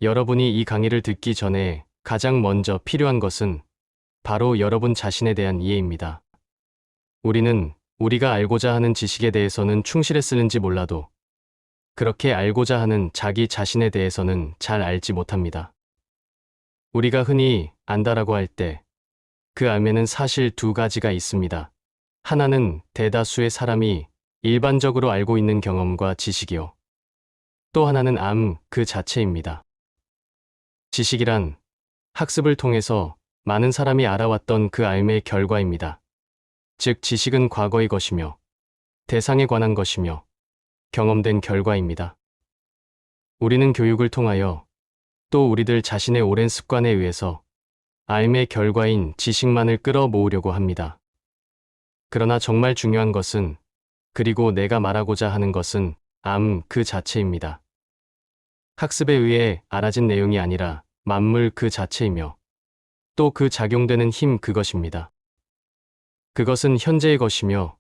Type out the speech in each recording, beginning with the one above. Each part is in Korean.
여러분이 이 강의를 듣기 전에 가장 먼저 필요한 것은 바로 여러분 자신에 대한 이해입니다. 우리는 우리가 알고자 하는 지식에 대해서는 충실했을는지 몰라도 그렇게 알고자 하는 자기 자신에 대해서는 잘 알지 못합니다. 우리가 흔히 안다라고 할 때 그 알매는 사실 두 가지가 있습니다. 하나는 대다수의 사람이 일반적으로 알고 있는 경험과 지식이요. 또 하나는 그 자체입니다. 지식이란 학습을 통해서 많은 사람이 알아왔던 그 알매의 결과입니다. 즉, 지식은 과거의 것이며 대상에 관한 것이며 경험된 결과입니다. 우리는 교육을 통하여 또 우리들 자신의 오랜 습관에 의해서 알매 결과인 지식만을 끌어모으려고 합니다. 그러나 정말 중요한 것은, 그리고 내가 말하고자 하는 것은 그 자체입니다. 학습에 의해 알아진 내용이 아니라 만물 그 자체이며 또 그 작용되는 힘 그것입니다. 그것은 현재의 것이며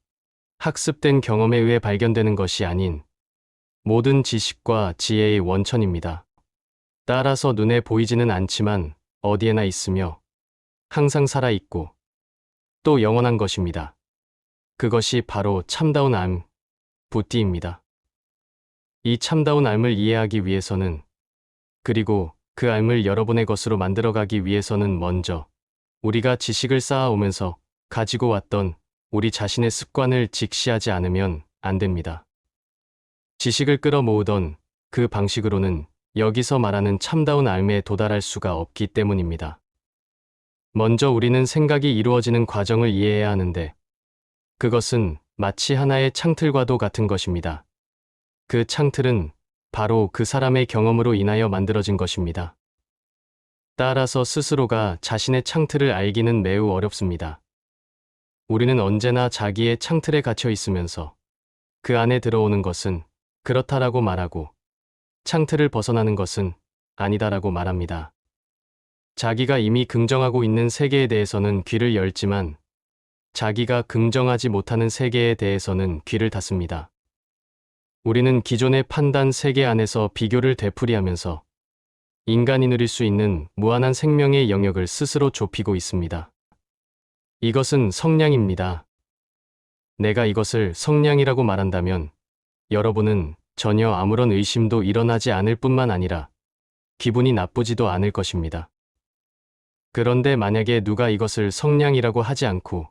학습된 경험에 의해 발견되는 것이 아닌 모든 지식과 지혜의 원천입니다. 따라서 눈에 보이지는 않지만 어디에나 있으며 항상 살아있고 또 영원한 것입니다. 그것이 바로 참다운 부띠입니다. 이 참다운 알을 이해하기 위해서는, 그리고 그 알을 여러분의 것으로 만들어가기 위해서는 먼저 우리가 지식을 쌓아오면서 가지고 왔던 우리 자신의 습관을 직시하지 않으면 안 됩니다. 지식을 끌어모으던 그 방식으로는 여기서 말하는 참다운 알매에 도달할 수가 없기 때문입니다. 먼저 우리는 생각이 이루어지는 과정을 이해해야 하는데 그것은 마치 하나의 창틀과도 같은 것입니다. 그 창틀은 바로 그 사람의 경험으로 인하여 만들어진 것입니다. 따라서 스스로가 자신의 창틀을 알기는 매우 어렵습니다. 우리는 언제나 자기의 창틀에 갇혀 있으면서 그 안에 들어오는 것은 그렇다라고 말하고 창틀을 벗어나는 것은 아니다라고 말합니다. 자기가 이미 긍정하고 있는 세계에 대해서는 귀를 열지만 자기가 긍정하지 못하는 세계에 대해서는 귀를 닫습니다. 우리는 기존의 판단 세계 안에서 비교를 되풀이하면서 인간이 누릴 수 있는 무한한 생명의 영역을 스스로 좁히고 있습니다. 이것은 성량입니다. 내가 이것을 성량이라고 말한다면 여러분은 전혀 아무런 의심도 일어나지 않을 뿐만 아니라 기분이 나쁘지도 않을 것입니다. 그런데 만약에 누가 이것을 성량이라고 하지 않고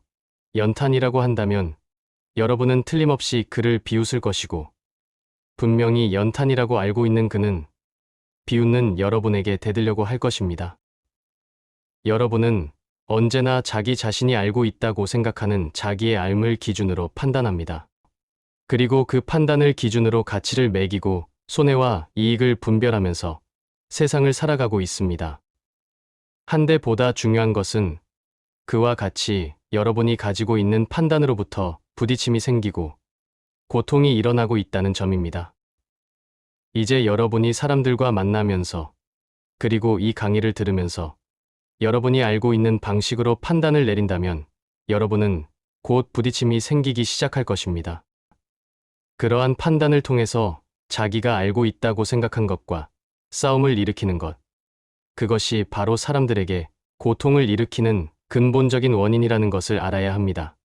연탄이라고 한다면 여러분은 틀림없이 그를 비웃을 것이고 분명히 연탄이라고 알고 있는 그는 비웃는 여러분에게 대들려고 할 것입니다. 여러분은 언제나 자기 자신이 알고 있다고 생각하는 자기의 알을 기준으로 판단합니다. 그리고 그 판단을 기준으로 가치를 매기고 손해와 이익을 분별하면서 세상을 살아가고 있습니다. 한데 보다 중요한 것은 그와 같이 여러분이 가지고 있는 판단으로부터 부딪힘이 생기고 고통이 일어나고 있다는 점입니다. 이제 여러분이 사람들과 만나면서 그리고 이 강의를 들으면서 여러분이 알고 있는 방식으로 판단을 내린다면 여러분은 곧 부딪힘이 생기기 시작할 것입니다. 그러한 판단을 통해서 자기가 알고 있다고 생각한 것과 싸움을 일으키는 것, 그것이 바로 사람들에게 고통을 일으키는 근본적인 원인이라는 것을 알아야 합니다.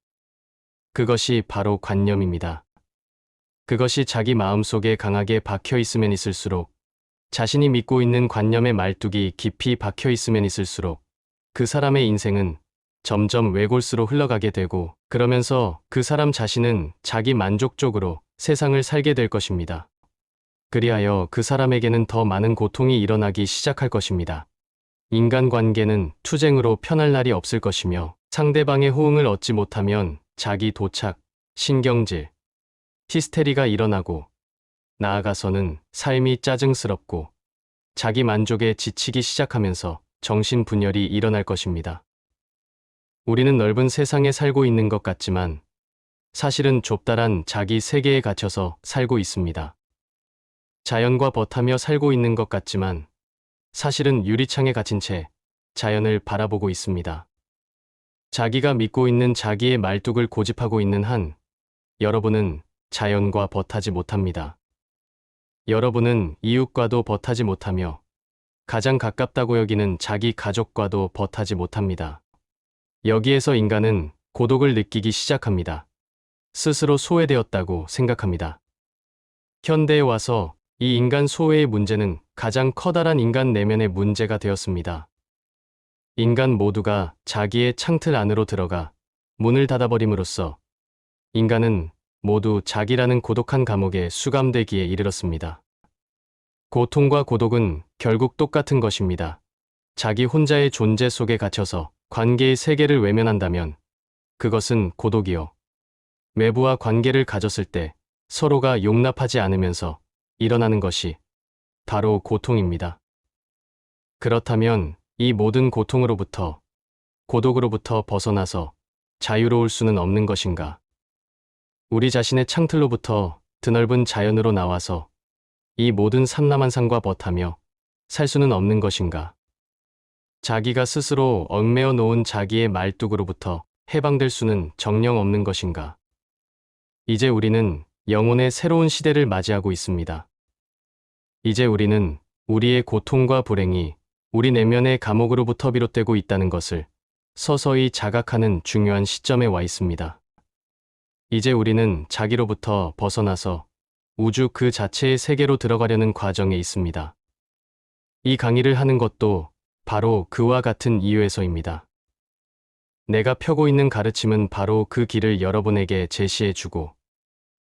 그것이 바로 관념입니다. 그것이 자기 마음속에 강하게 박혀 있으면 있을수록, 자신이 믿고 있는 관념의 말뚝이 깊이 박혀 있으면 있을수록 그 사람의 인생은 점점 외골수로 흘러가게 되고, 그러면서 그 사람 자신은 자기 만족적으로 세상을 살게 될 것입니다. 그리하여 그 사람에게는 더 많은 고통이 일어나기 시작할 것입니다. 인간관계는 투쟁으로 편할 날이 없을 것이며 상대방의 호응을 얻지 못하면 자기 도착, 신경질, 히스테리가 일어나고 나아가서는 삶이 짜증스럽고 자기 만족에 지치기 시작하면서 정신분열이 일어날 것입니다. 우리는 넓은 세상에 살고 있는 것 같지만 사실은 좁다란 자기 세계에 갇혀서 살고 있습니다. 자연과 벗하며 살고 있는 것 같지만 사실은 유리창에 갇힌 채 자연을 바라보고 있습니다. 자기가 믿고 있는 자기의 말뚝을 고집하고 있는 한 여러분은 자연과 벗하지 못합니다. 여러분은 이웃과도 벗하지 못하며 가장 가깝다고 여기는 자기 가족과도 벗하지 못합니다. 여기에서 인간은 고독을 느끼기 시작합니다. 스스로 소외되었다고 생각합니다. 현대에 와서 이 인간 소외의 문제는 가장 커다란 인간 내면의 문제가 되었습니다. 인간 모두가 자기의 창틀 안으로 들어가 문을 닫아버림으로써 인간은 모두 자기라는 고독한 감옥에 수감되기에 이르렀습니다. 고통과 고독은 결국 똑같은 것입니다. 자기 혼자의 존재 속에 갇혀서 관계의 세계를 외면한다면 그것은 고독이요. 외부와 관계를 가졌을 때 서로가 용납하지 않으면서 일어나는 것이 바로 고통입니다. 그렇다면 이 모든 고통으로부터, 고독으로부터 벗어나서 자유로울 수는 없는 것인가? 우리 자신의 창틀로부터 드넓은 자연으로 나와서 이 모든 삼라만상과 벗하며 살 수는 없는 것인가? 자기가 스스로 얽매어 놓은 자기의 말뚝으로부터 해방될 수는 정녕 없는 것인가? 이제 우리는 영혼의 새로운 시대를 맞이하고 있습니다. 이제 우리는 우리의 고통과 불행이 우리 내면의 감옥으로부터 비롯되고 있다는 것을 서서히 자각하는 중요한 시점에 와 있습니다. 이제 우리는 자기로부터 벗어나서 우주 그 자체의 세계로 들어가려는 과정에 있습니다. 이 강의를 하는 것도 바로 그와 같은 이유에서입니다. 내가 펴고 있는 가르침은 바로 그 길을 여러분에게 제시해주고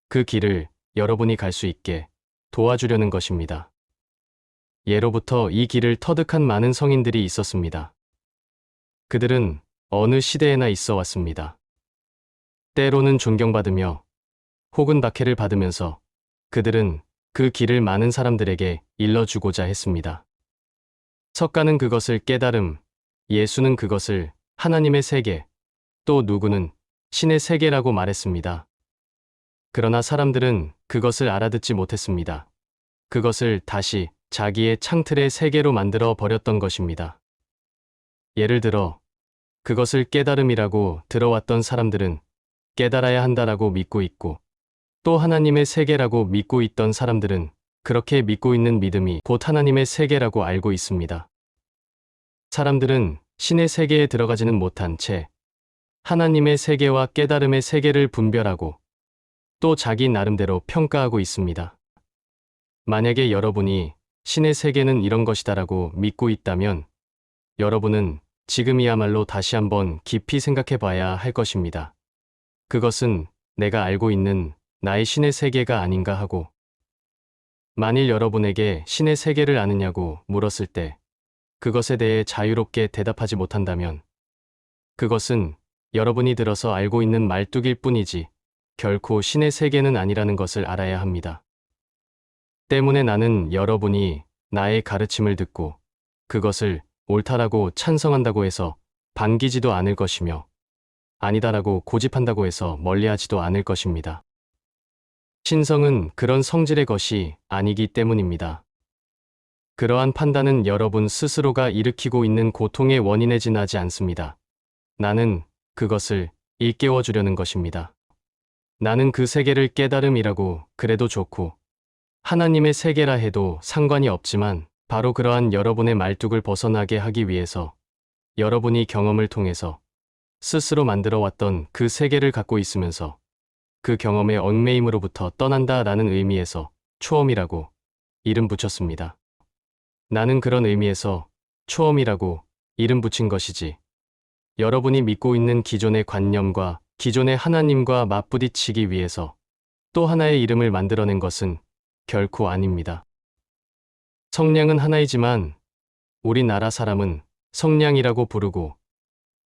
그 길을 여러분이 갈 수 있게 도와주려는 것입니다. 예로부터 이 길을 터득한 많은 성인들이 있었습니다. 그들은 어느 시대에나 있어 왔습니다. 때로는 존경받으며 혹은 박해를 받으면서 그들은 그 길을 많은 사람들에게 일러주고자 했습니다. 석가는 그것을 깨달음, 예수는 그것을 하나님의 세계, 또 누구는 신의 세계라고 말했습니다. 그러나 사람들은 그것을 알아듣지 못했습니다. 그것을 다시 자기의 창틀의 세계로 만들어 버렸던 것입니다. 예를 들어 그것을 깨달음이라고 들어왔던 사람들은 깨달아야 한다라고 믿고 있고 또 하나님의 세계라고 믿고 있던 사람들은 그렇게 믿고 있는 믿음이 곧 하나님의 세계라고 알고 있습니다. 사람들은 신의 세계에 들어가지는 못한 채 하나님의 세계와 깨달음의 세계를 분별하고 또 자기 나름대로 평가하고 있습니다. 만약에 여러분이 신의 세계는 이런 것이다라고 믿고 있다면 여러분은 지금이야말로 다시 한번 깊이 생각해 봐야 할 것입니다. 그것은 내가 알고 있는 나의 신의 세계가 아닌가 하고 만일 여러분에게 신의 세계를 아느냐고 물었을 때 그것에 대해 자유롭게 대답하지 못한다면 그것은 여러분이 들어서 알고 있는 말뚝일 뿐이지 결코 신의 세계는 아니라는 것을 알아야 합니다. 때문에 나는 여러분이 나의 가르침을 듣고 그것을 옳다라고 찬성한다고 해서 반기지도 않을 것이며 아니다라고 고집한다고 해서 멀리하지도 않을 것입니다. 신성은 그런 성질의 것이 아니기 때문입니다. 그러한 판단은 여러분 스스로가 일으키고 있는 고통의 원인에 지나지 않습니다. 나는 그것을 일깨워 주려는 것입니다. 나는 그 세계를 깨달음이라고 그래도 좋고 하나님의 세계라 해도 상관이 없지만 바로 그러한 여러분의 말뚝을 벗어나게 하기 위해서 여러분이 경험을 통해서 스스로 만들어 왔던 그 세계를 갖고 있으면서 그 경험의 얽매임으로부터 떠난다라는 의미에서 초험이라고 이름 붙였습니다. 나는 그런 의미에서 초험이라고 이름 붙인 것이지 여러분이 믿고 있는 기존의 관념과 기존의 하나님과 맞부딪히기 위해서 또 하나의 이름을 만들어낸 것은 결코 아닙니다. 성냥은 하나이지만 우리나라 사람은 성냥이라고 부르고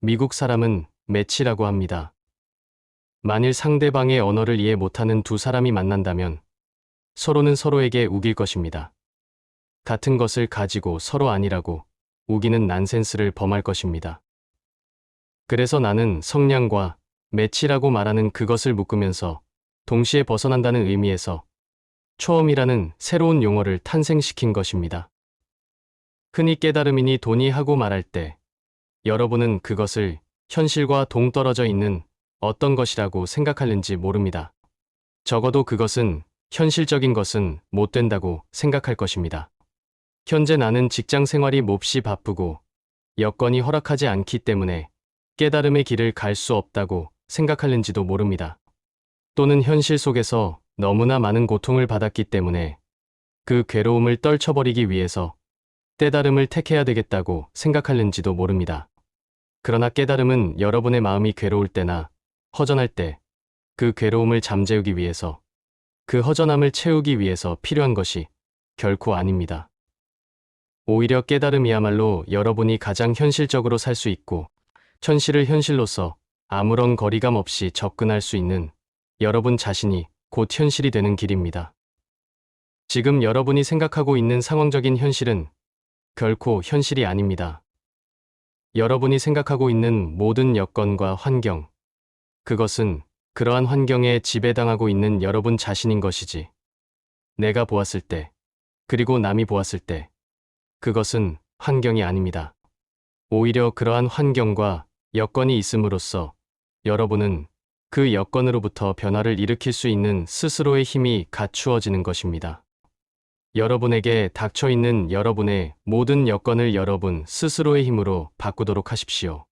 미국 사람은 매치라고 합니다. 만일 상대방의 언어를 이해 못하는 두 사람이 만난다면 서로는 서로에게 우길 것입니다. 같은 것을 가지고 서로 아니라고 우기는 난센스를 범할 것입니다. 그래서 나는 성냥과 매치라고 말하는 그것을 묶으면서 동시에 벗어난다는 의미에서 초험이라는 새로운 용어를 탄생시킨 것입니다. 흔히 깨달음이니 돈이 하고 말할 때 여러분은 그것을 현실과 동떨어져 있는 어떤 것이라고 생각하는지 모릅니다. 적어도 그것은 현실적인 것은 못 된다고 생각할 것입니다. 현재 나는 직장 생활이 몹시 바쁘고 여건이 허락하지 않기 때문에 깨달음의 길을 갈 수 없다고 생각하는지도 모릅니다. 또는 현실 속에서 너무나 많은 고통을 받았기 때문에 그 괴로움을 떨쳐버리기 위해서 깨달음을 택해야 되겠다고 생각하는지도 모릅니다. 그러나 깨달음은 여러분의 마음이 괴로울 때나 허전할 때 그 괴로움을 잠재우기 위해서, 그 허전함을 채우기 위해서 필요한 것이 결코 아닙니다. 오히려 깨달음이야말로 여러분이 가장 현실적으로 살 수 있고 현실을 현실로서 아무런 거리감 없이 접근할 수 있는 여러분 자신이 곧 현실이 되는 길입니다. 지금 여러분이 생각하고 있는 상황적인 현실은 결코 현실이 아닙니다. 여러분이 생각하고 있는 모든 여건과 환경, 그것은 그러한 환경에 지배당하고 있는 여러분 자신인 것이지. 내가 보았을 때, 그리고 남이 보았을 때, 그것은 환경이 아닙니다. 오히려 그러한 환경과 여건이 있음으로써 여러분은 그 여건으로부터 변화를 일으킬 수 있는 스스로의 힘이 갖추어지는 것입니다. 여러분에게 닥쳐있는 여러분의 모든 여건을 여러분 스스로의 힘으로 바꾸도록 하십시오.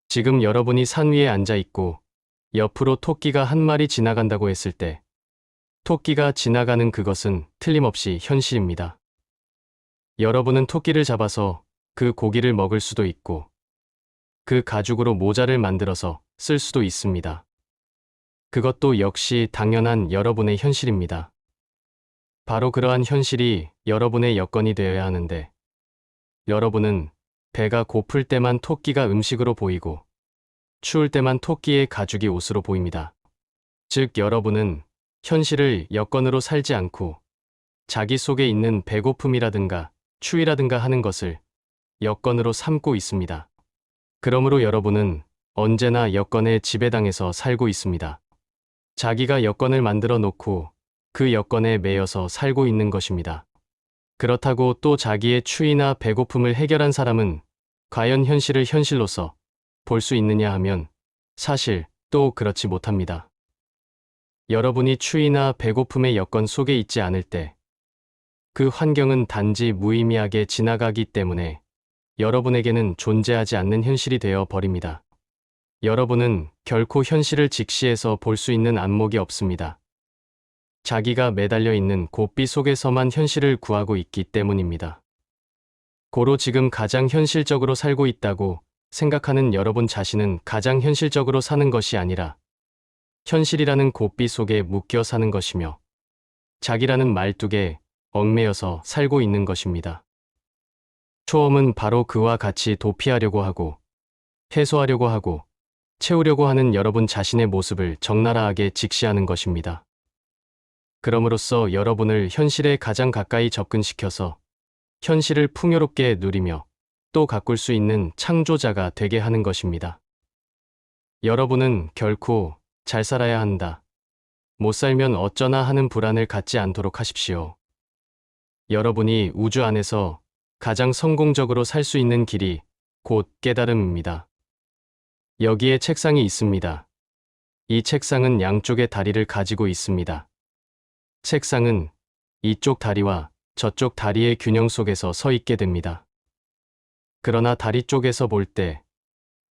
지금 여러분이 산 위에 앉아 있고 옆으로 토끼가 한 마리 지나간다고 했을 때 토끼가 지나가는 그것은 틀림없이 현실입니다. 여러분은 토끼를 잡아서 그 고기를 먹을 수도 있고 그 가죽으로 모자를 만들어서 쓸 수도 있습니다. 그것도 역시 당연한 여러분의 현실입니다. 바로 그러한 현실이 여러분의 여건이 되어야 하는데 여러분은 배가 고플 때만 토끼가 음식으로 보이고 추울 때만 토끼의 가죽이 옷으로 보입니다. 즉 여러분은 현실을 여건으로 살지 않고 자기 속에 있는 배고픔이라든가 추위라든가 하는 것을 여건으로 삼고 있습니다. 그러므로 여러분은 언제나 여건에 지배당해서 살고 있습니다. 자기가 여건을 만들어 놓고 그 여건에 매여서 살고 있는 것입니다. 그렇다고 또 자기의 추위나 배고픔을 해결한 사람은 과연 현실을 현실로서 볼 수 있느냐 하면 사실 또 그렇지 못합니다. 여러분이 추위나 배고픔의 여건 속에 있지 않을 때 그 환경은 단지 무의미하게 지나가기 때문에 여러분에게는 존재하지 않는 현실이 되어 버립니다. 여러분은 결코 현실을 직시해서 볼 수 있는 안목이 없습니다. 자기가 매달려 있는 고삐 속에서만 현실을 구하고 있기 때문입니다. 고로 지금 가장 현실적으로 살고 있다고 생각하는 여러분 자신은 가장 현실적으로 사는 것이 아니라 현실이라는 고삐 속에 묶여 사는 것이며 자기라는 말뚝에 얽매여서 살고 있는 것입니다. 초험은 바로 그와 같이 도피하려고 하고 해소하려고 하고 채우려고 하는 여러분 자신의 모습을 적나라하게 직시하는 것입니다. 그럼으로써 여러분을 현실에 가장 가까이 접근시켜서 현실을 풍요롭게 누리며 또 가꿀 수 있는 창조자가 되게 하는 것입니다. 여러분은 결코 잘 살아야 한다, 못 살면 어쩌나 하는 불안을 갖지 않도록 하십시오. 여러분이 우주 안에서 가장 성공적으로 살 수 있는 길이 곧 깨달음입니다. 여기에 책상이 있습니다. 이 책상은 양쪽의 다리를 가지고 있습니다. 책상은 이쪽 다리와 저쪽 다리의 균형 속에서 서 있게 됩니다. 그러나 다리 쪽에서 볼 때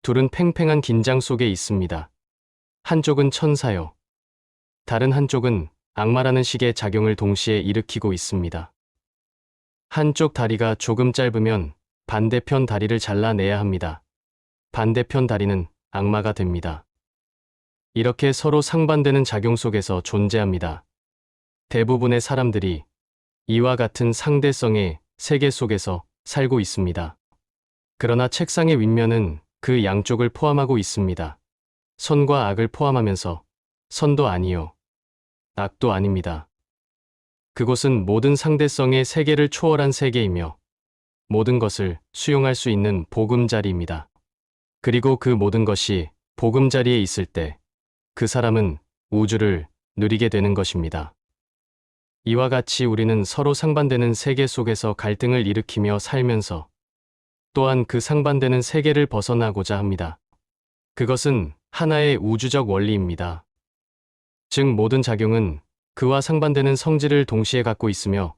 둘은 팽팽한 긴장 속에 있습니다. 한쪽은 천사요. 다른 한쪽은 악마라는 식의 작용을 동시에 일으키고 있습니다. 한쪽 다리가 조금 짧으면 반대편 다리를 잘라내야 합니다. 반대편 다리는 악마가 됩니다. 이렇게 서로 상반되는 작용 속에서 존재합니다. 대부분의 사람들이 이와 같은 상대성의 세계 속에서 살고 있습니다. 그러나 책상의 윗면은 그 양쪽을 포함하고 있습니다. 선과 악을 포함하면서 선도 아니요, 악도 아닙니다. 그곳은 모든 상대성의 세계를 초월한 세계이며 모든 것을 수용할 수 있는 보금자리입니다. 그리고 그 모든 것이 보금자리에 있을 때 그 사람은 우주를 누리게 되는 것입니다. 이와 같이 우리는 서로 상반되는 세계 속에서 갈등을 일으키며 살면서 또한 그 상반되는 세계를 벗어나고자 합니다. 그것은 하나의 우주적 원리입니다. 즉 모든 작용은 그와 상반되는 성질을 동시에 갖고 있으며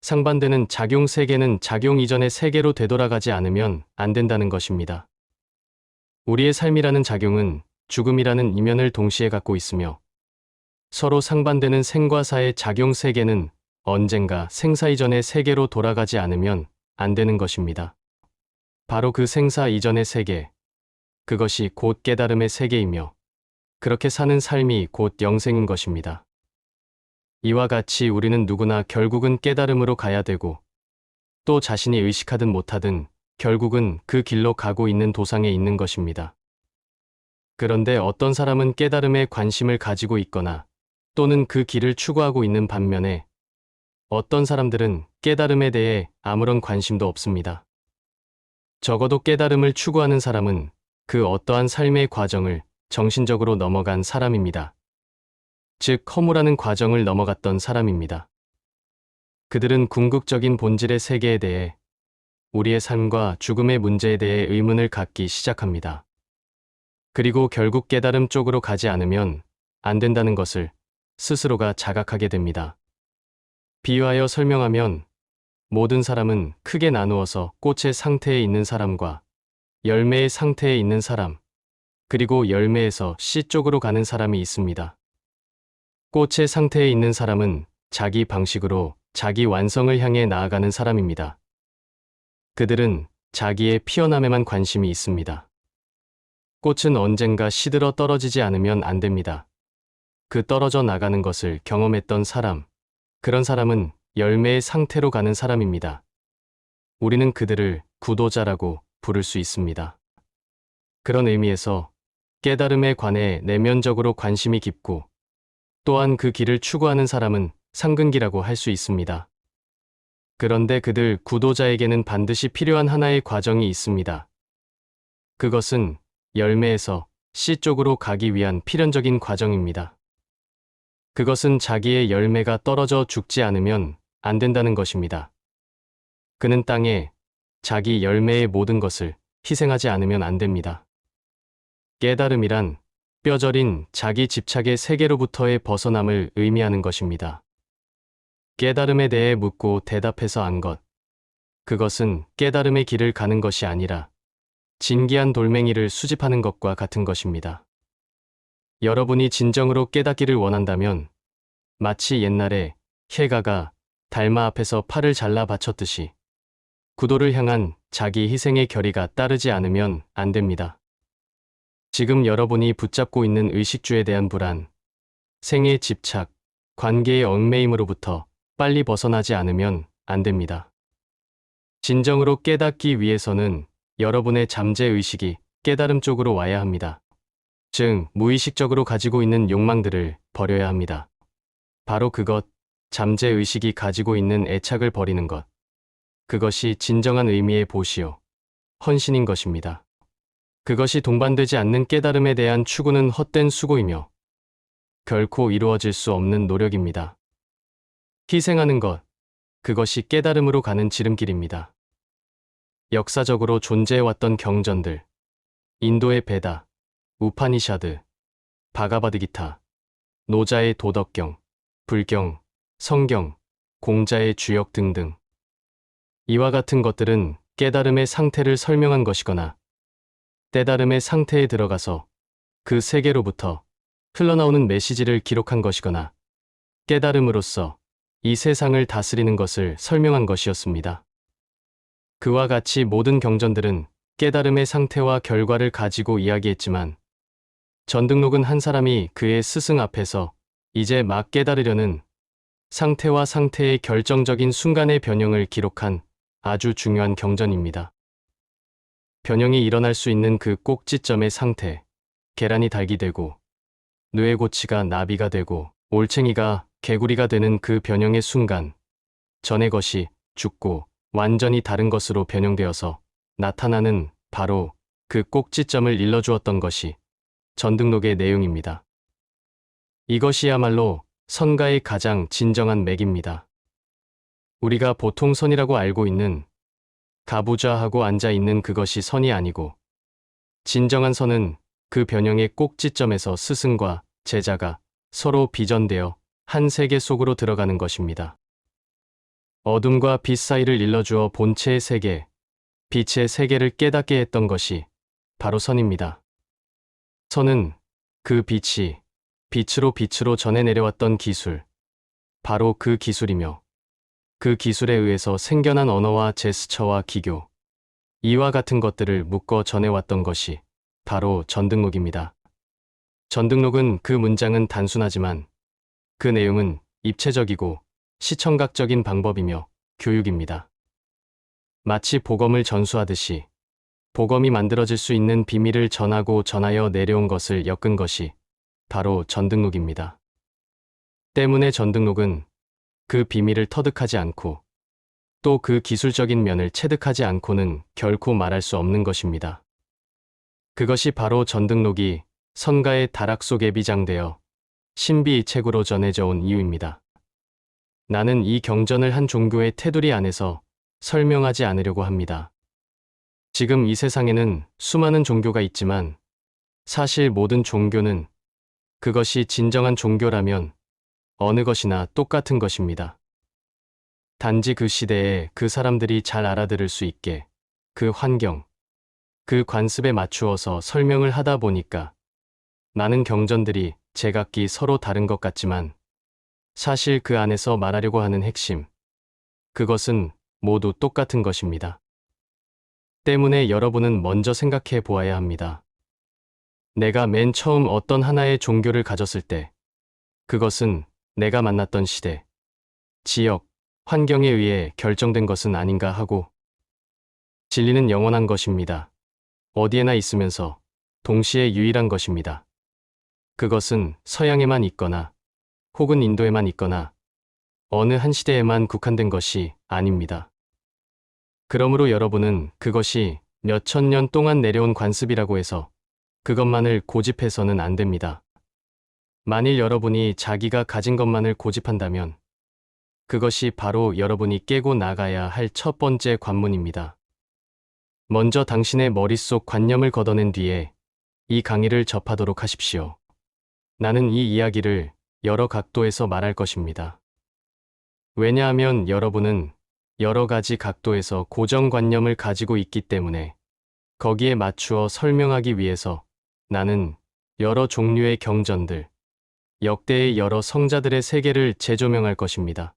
상반되는 작용 세계는 작용 이전의 세계로 되돌아가지 않으면 안 된다는 것입니다. 우리의 삶이라는 작용은 죽음이라는 이면을 동시에 갖고 있으며 서로 상반되는 생과 사의 작용 세계는 언젠가 생사 이전의 세계로 돌아가지 않으면 안 되는 것입니다. 바로 그 생사 이전의 세계, 그것이 곧 깨달음의 세계이며 그렇게 사는 삶이 곧 영생인 것입니다. 이와 같이 우리는 누구나 결국은 깨달음으로 가야 되고 또 자신이 의식하든 못하든 결국은 그 길로 가고 있는 도상에 있는 것입니다. 그런데 어떤 사람은 깨달음에 관심을 가지고 있거나 또는 그 길을 추구하고 있는 반면에 어떤 사람들은 깨달음에 대해 아무런 관심도 없습니다. 적어도 깨달음을 추구하는 사람은 그 어떠한 삶의 과정을 정신적으로 넘어간 사람입니다. 즉, 허무라는 과정을 넘어갔던 사람입니다. 그들은 궁극적인 본질의 세계에 대해 우리의 삶과 죽음의 문제에 대해 의문을 갖기 시작합니다. 그리고 결국 깨달음 쪽으로 가지 않으면 안 된다는 것을 스스로가 자각하게 됩니다. 비유하여 설명하면 모든 사람은 크게 나누어서 꽃의 상태에 있는 사람과 열매의 상태에 있는 사람, 그리고 열매에서 씨 쪽으로 가는 사람이 있습니다. 꽃의 상태에 있는 사람은 자기 방식으로 자기 완성을 향해 나아가는 사람입니다. 그들은 자기의 피어남에만 관심이 있습니다. 꽃은 언젠가 시들어 떨어지지 않으면 안 됩니다. 그 떨어져 나가는 것을 경험했던 사람, 그런 사람은 열매의 상태로 가는 사람입니다. 우리는 그들을 구도자라고 부를 수 있습니다. 그런 의미에서 깨달음에 관해 내면적으로 관심이 깊고 또한 그 길을 추구하는 사람은 상근기라고 할 수 있습니다. 그런데 그들 구도자에게는 반드시 필요한 하나의 과정이 있습니다. 그것은 열매에서 씨 쪽으로 가기 위한 필연적인 과정입니다. 그것은 자기의 열매가 떨어져 죽지 않으면 안 된다는 것입니다. 그는 땅에 자기 열매의 모든 것을 희생하지 않으면 안 됩니다. 깨달음이란 뼈저린 자기 집착의 세계로부터의 벗어남을 의미하는 것입니다. 깨달음에 대해 묻고 대답해서 안 것, 그것은 깨달음의 길을 가는 것이 아니라 진기한 돌멩이를 수집하는 것과 같은 것입니다. 여러분이 진정으로 깨닫기를 원한다면 마치 옛날에 혜가가 달마 앞에서 팔을 잘라 바쳤듯이 구도를 향한 자기 희생의 결의가 따르지 않으면 안 됩니다. 지금 여러분이 붙잡고 있는 의식주에 대한 불안, 생의 집착, 관계의 얽매임으로부터 빨리 벗어나지 않으면 안 됩니다. 진정으로 깨닫기 위해서는 여러분의 잠재의식이 깨달음 쪽으로 와야 합니다. 즉, 무의식적으로 가지고 있는 욕망들을 버려야 합니다. 바로 그것, 잠재의식이 가지고 있는 애착을 버리는 것. 그것이 진정한 의미의 보시요, 헌신인 것입니다. 그것이 동반되지 않는 깨달음에 대한 추구는 헛된 수고이며 결코 이루어질 수 없는 노력입니다. 희생하는 것, 그것이 깨달음으로 가는 지름길입니다. 역사적으로 존재해왔던 경전들, 인도의 베다, 우파니샤드, 바가바드기타, 노자의 도덕경, 불경, 성경, 공자의 주역 등등. 이와 같은 것들은 깨달음의 상태를 설명한 것이거나 깨달음의 상태에 들어가서 그 세계로부터 흘러나오는 메시지를 기록한 것이거나 깨달음으로써 이 세상을 다스리는 것을 설명한 것이었습니다. 그와 같이 모든 경전들은 깨달음의 상태와 결과를 가지고 이야기했지만 전등록은 한 사람이 그의 스승 앞에서 이제 막 깨달으려는 상태와 상태의 결정적인 순간의 변형을 기록한 아주 중요한 경전입니다. 변형이 일어날 수 있는 그 꼭지점의 상태, 계란이 닭이 되고 뇌고치가 나비가 되고 올챙이가 개구리가 되는 그 변형의 순간, 전의 것이 죽고 완전히 다른 것으로 변형되어서 나타나는 바로 그 꼭지점을 일러주었던 것이 전등록의 내용입니다. 이것이야말로 선가의 가장 진정한 맥입니다. 우리가 보통 선이라고 알고 있는 가부좌하고 앉아 있는 그것이 선이 아니고 진정한 선은 그 변형의 꼭지점에서 스승과 제자가 서로 비전되어 한 세계 속으로 들어가는 것입니다. 어둠과 빛 사이를 일러주어 본체의 세계, 빛의 세계를 깨닫게 했던 것이 바로 선입니다. 선은 그 빛이 빛으로 전해 내려왔던 기술, 바로 그 기술이며 그 기술에 의해서 생겨난 언어와 제스처와 기교, 이와 같은 것들을 묶어 전해왔던 것이 바로 전등록입니다. 전등록은 그 문장은 단순하지만 그 내용은 입체적이고 시청각적인 방법이며 교육입니다. 마치 복음을 전수하듯이 복음이 만들어질 수 있는 비밀을 전하고 전하여 내려온 것을 엮은 것이 바로 전등록입니다. 때문에 전등록은 그 비밀을 터득하지 않고 또 그 기술적인 면을 체득하지 않고는 결코 말할 수 없는 것입니다. 그것이 바로 전등록이 선가의 다락 속에 비장되어 신비일책으로 전해져 온 이유입니다. 나는 이 경전을 한 종교의 테두리 안에서 설명하지 않으려고 합니다. 지금 이 세상에는 수많은 종교가 있지만 사실 모든 종교는 그것이 진정한 종교라면 어느 것이나 똑같은 것입니다. 단지 그 시대에 그 사람들이 잘 알아들을 수 있게 그 환경, 그 관습에 맞추어서 설명을 하다 보니까 많은 경전들이 제각기 서로 다른 것 같지만 사실 그 안에서 말하려고 하는 핵심, 그것은 모두 똑같은 것입니다. 때문에 여러분은 먼저 생각해 보아야 합니다. 내가 맨 처음 어떤 하나의 종교를 가졌을 때 그것은 내가 만났던 시대, 지역, 환경에 의해 결정된 것은 아닌가 하고 진리는 영원한 것입니다. 어디에나 있으면서 동시에 유일한 것입니다. 그것은 서양에만 있거나 혹은 인도에만 있거나 어느 한 시대에만 국한된 것이 아닙니다. 그러므로 여러분은 그것이 몇천 년 동안 내려온 관습이라고 해서 그것만을 고집해서는 안 됩니다. 만일 여러분이 자기가 가진 것만을 고집한다면 그것이 바로 여러분이 깨고 나가야 할 첫 번째 관문입니다. 먼저 당신의 머릿속 관념을 걷어낸 뒤에 이 강의를 접하도록 하십시오. 나는 이 이야기를 여러 각도에서 말할 것입니다. 왜냐하면 여러분은 여러 가지 각도에서 고정관념을 가지고 있기 때문에 거기에 맞추어 설명하기 위해서 나는 여러 종류의 경전들, 역대의 여러 성자들의 세계를 재조명할 것입니다.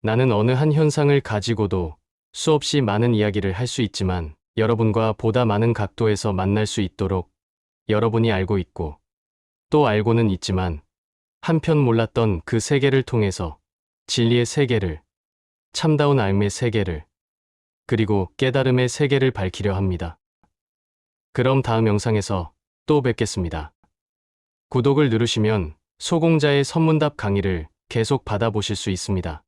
나는 어느 한 현상을 가지고도 수없이 많은 이야기를 할 수 있지만 여러분과 보다 많은 각도에서 만날 수 있도록 여러분이 알고 있고 또 알고는 있지만 한편 몰랐던 그 세계를 통해서 진리의 세계를, 참다운 삶의 세계를, 그리고 깨달음의 세계를 밝히려 합니다. 그럼 다음 영상에서 또 뵙겠습니다. 구독을 누르시면 소공자의 선문답 강의를 계속 받아보실 수 있습니다.